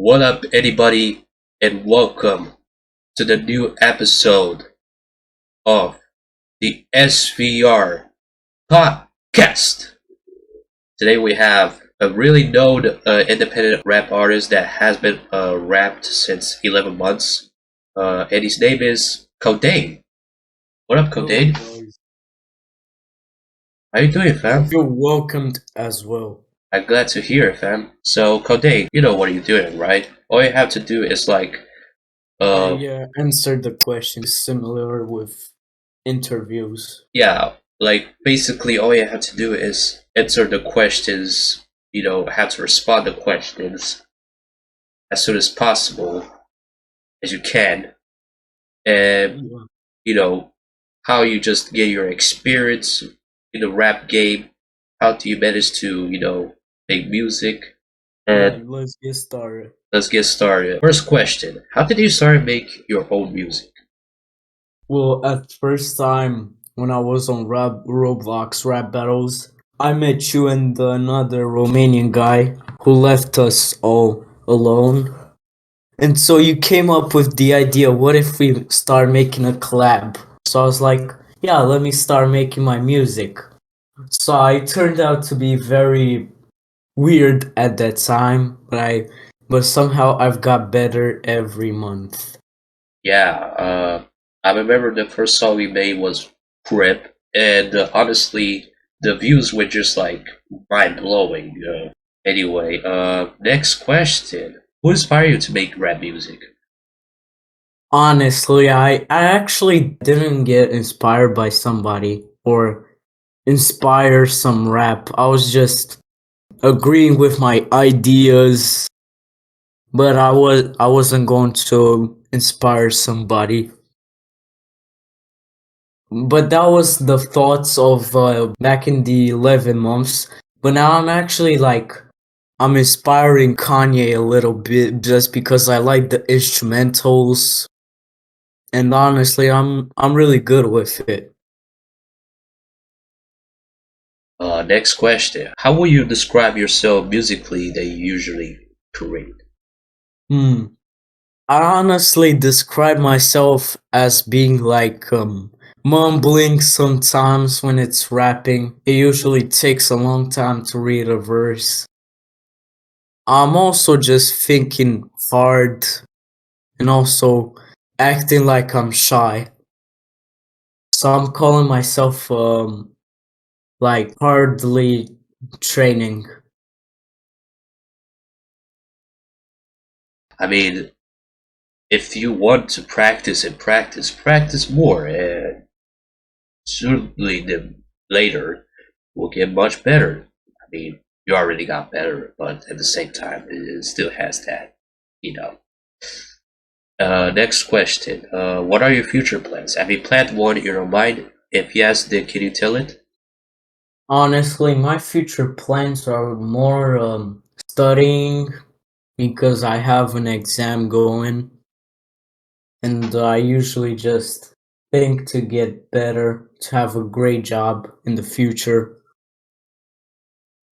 What up, anybody, and welcome to the new episode of the SVR podcast. Today we have a really known independent rap artist that has been rapped since 11 months, and his name is Cxdeine. What up, Hello, Cxdeine? guys. How you doing, fam? You're welcomed as well. I'm glad to hear it, fam. So, Cxdeine, you know what you're doing, right? All you have to do is uh, Answer the question similar with interviews. yeah, basically all you have to do is answer the questions, have to respond to questions as soon as possible as you can. And, Yeah, you know, how you just get your experience in the rap game, how do you manage to, make music. yeah, And let's get started. let's get started. First question, how did you start to make your own music? Well, at first time when I was on Roblox rap battles, I met you and another Romanian guy who left us all alone. And so you came up with the idea, what if we start making a collab? So I was like, yeah, let me start making my music. So I turned out to be very weird at that time, but somehow I've got better every month. Yeah, I remember the first song we made was Grip, and honestly, the views were just like mind blowing. Anyway, next question: who inspired you to make rap music? Honestly, I actually didn't get inspired by somebody or inspire some rap. I was just agreeing with my ideas, but I wasn't going to inspire somebody. But that was the thoughts of back in the 11 months. But now I'm actually like, I'm inspiring Kanye a little bit just because I like the instrumentals. And honestly, I'm really good with it. Next question: how will you describe yourself musically that you usually create? Hmm. I honestly describe myself as being like mumbling sometimes when it's rapping. It usually takes a long time to read a verse. I'm also just thinking hard and also acting like I'm shy. So I'm calling myself like hardly training. I mean, if you want to practice and practice more, and certainly then later will get much better. I mean, you already got better, but at the same time, it still has that, you know. Next question. What are your future plans? Have you planned one in your mind? If yes, then can you tell it? Honestly, my future plans are more studying because I have an exam going and I usually just think to get better, to have a great job in the future.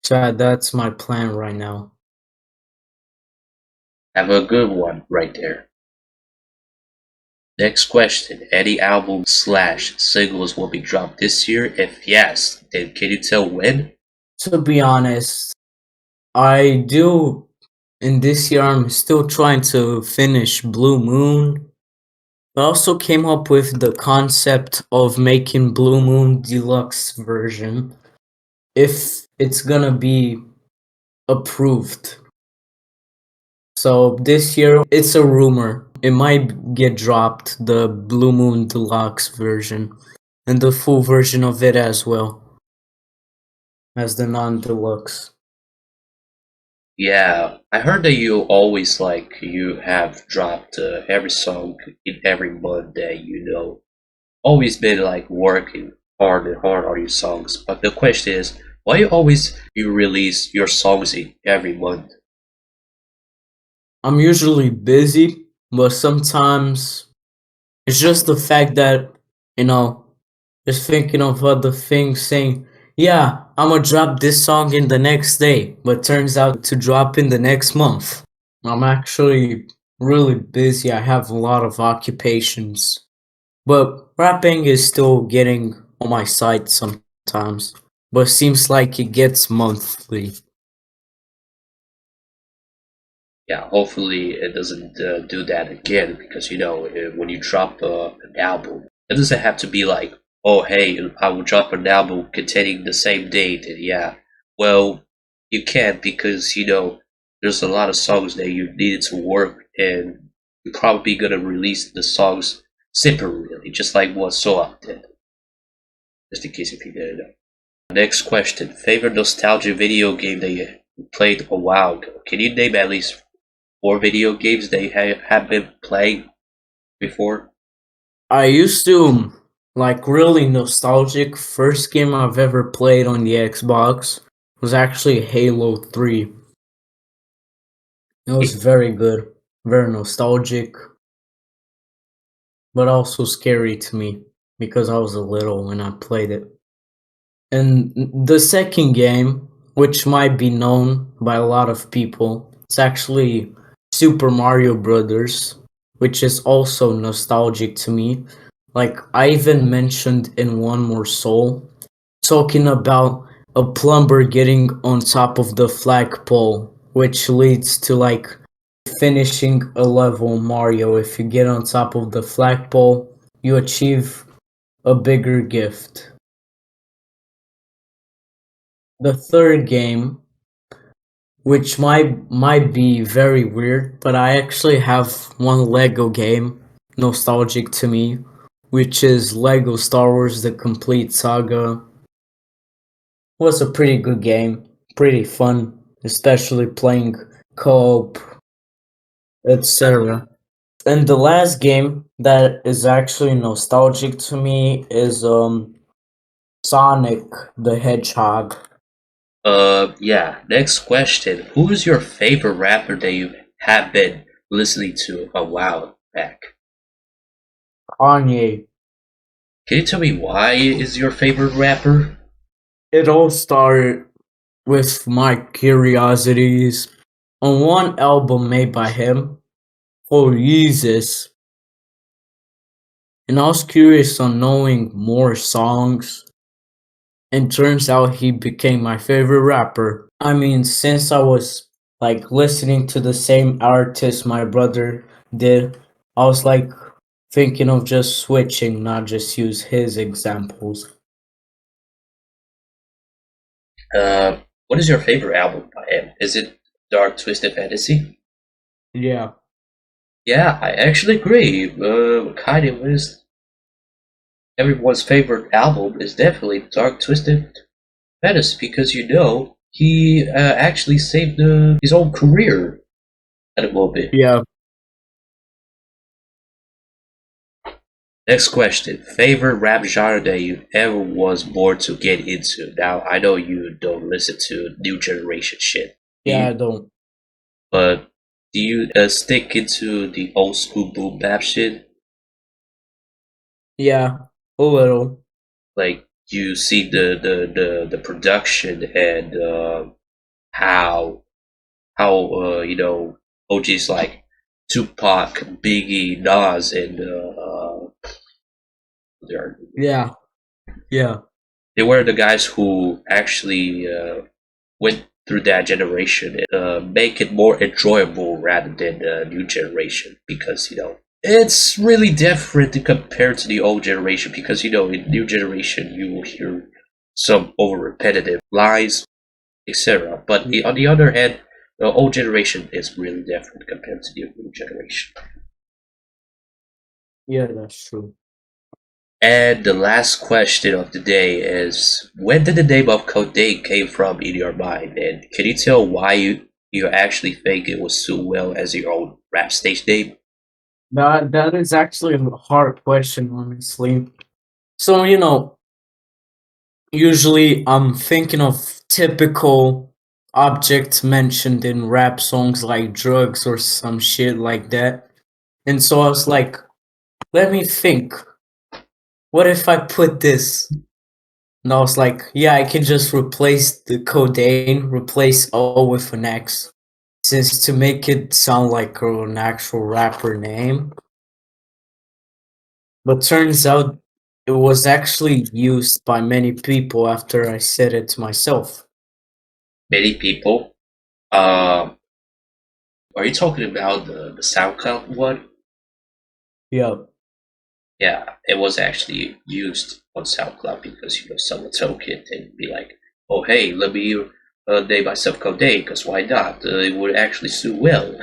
So that's my plan right now. Have a good one right there. Next question. Any album slash singles will be dropped this year? If yes, then can you tell when? To be honest, I do. In this year, I'm still trying to finish Blue Moon. I also came up with the concept of making Blue Moon Deluxe version if it's gonna be approved. So this year, it's a rumor. It might get dropped, the Blue Moon Deluxe version, and the full version of it as well as the non-deluxe. Yeah, I heard that you always you have dropped every song in every month that always been like working hard and hard on your songs. But the question is, why you release your songs in every month? I'm usually busy, but sometimes it's just the fact that, you know, just thinking of other things, saying, yeah, I'm gonna drop this song in the next day, but turns out to drop in the next month. I'm actually really busy. I have a lot of occupations. But rapping is still getting on my side sometimes. But seems like it gets monthly. Yeah, hopefully it doesn't do that again because when you drop an album, it doesn't have to be like, oh hey, I will drop an album containing the same date, and yeah, well, you can't because there's a lot of songs that you needed to work, and you're probably gonna release the songs separately, just like what Soap did. Just in case if you didn't know. Next question: favorite nostalgia video game that you played a while ago? Can you name at least or video games they have been playing before? I used to like really nostalgic. First game I've ever played on the Xbox was actually Halo 3. It was very good, very nostalgic, but also scary to me because I was a little when I played it. And the second game, which might be known by a lot of people, it's actually Super Mario Brothers, which is also nostalgic to me. Like I even mentioned in One More Soul, talking about a plumber getting on top of the flagpole, which leads to like finishing a level Mario. If you get on top of the flagpole, you achieve a bigger gift. The third game, which might be very weird, but I actually have one Lego game nostalgic to me, which is Lego Star Wars: The Complete Saga. Was a pretty good game, pretty fun, especially playing co-op, etc. And the last game that is actually nostalgic to me is Sonic the Hedgehog. Yeah. Next question: who is your favorite rapper that you have been listening to a while back? Kanye. Can you tell me why is your favorite rapper? It all started with my curiosities on one album made by him called Jesus, and I was curious on knowing more songs, and turns out he became my favorite rapper. I mean, since I was like listening to the same artist my brother did, I was like thinking of just switching, not just use his examples. What is your favorite album by him? Is it Dark Twisted Fantasy? Yeah. Yeah, I actually agree. Kanye West, everyone's favorite album is definitely Dark Twisted Fantasy because he actually saved his own career at a little bit. Yeah. Next question: favorite rap genre that you ever was born to get into? Now I know you don't listen to new generation shit, do Yeah, I you? don't. But do you stick into the old school boom bap shit? Yeah, a little. Like you see the production and how OGs like Tupac, Biggie, Nas, and they're Yeah. Yeah. they were the guys who actually went through that generation and make it more enjoyable rather than the new generation because it's really different compared to the old generation because in new generation you will hear some over repetitive lines, etc. But on the other hand, the old generation is really different compared to the new generation. Yeah, that's true. And the last question of the day is: when did the name of Cxdeine came from in your mind? And can you tell why you actually think it was so well as your own rap stage name? That is actually a hard question, honestly. So, usually I'm thinking of typical objects mentioned in rap songs like drugs or some shit like that. And so I was like, let me think. What if I put this? And I was like, yeah, I can just replace the codeine, replace O with an X. is to make it sound like an actual rapper name, but turns out it was actually used by many people after I said it to myself. Many people. Um, are you talking about the SoundCloud one? Yeah. Yeah, it was actually used on SoundCloud because someone took it and be like, "Oh, hey, let me name myself Cxdeine because why not? It would actually suit well."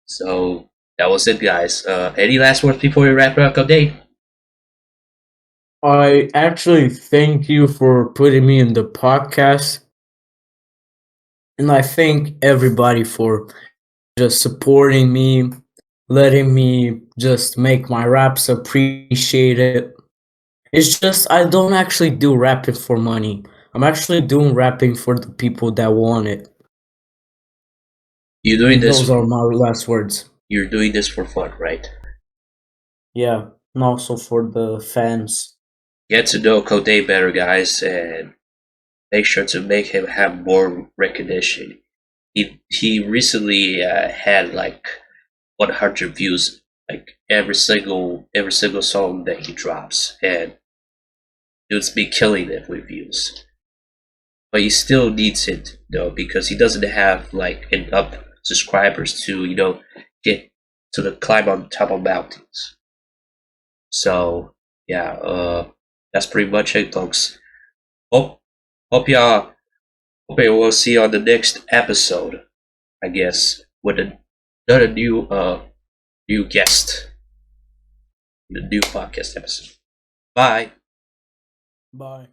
So that was it, guys. Any last words before we wrap up, Cxdeine? I actually thank you for putting me in the podcast, and I thank everybody for just supporting me, letting me just make my raps appreciate it. It's just I don't actually do rapping for money. I'm actually doing rapping for the people that want it. You doing And this? those are my last words. You're doing this for fun, right? Yeah, and also for the fans. Get to know Cxdeine better, guys, and make sure to make him have more recognition. He recently had like 100 views, like every single song that he drops, and dude's been killing it with views. But he still needs it though because he doesn't have like enough subscribers to get to the climb on top of mountains. So yeah, that's pretty much it, folks. Hope hope y'all hope you will see you on the next episode. I guess with another new guest, the new podcast episode. Bye. Bye.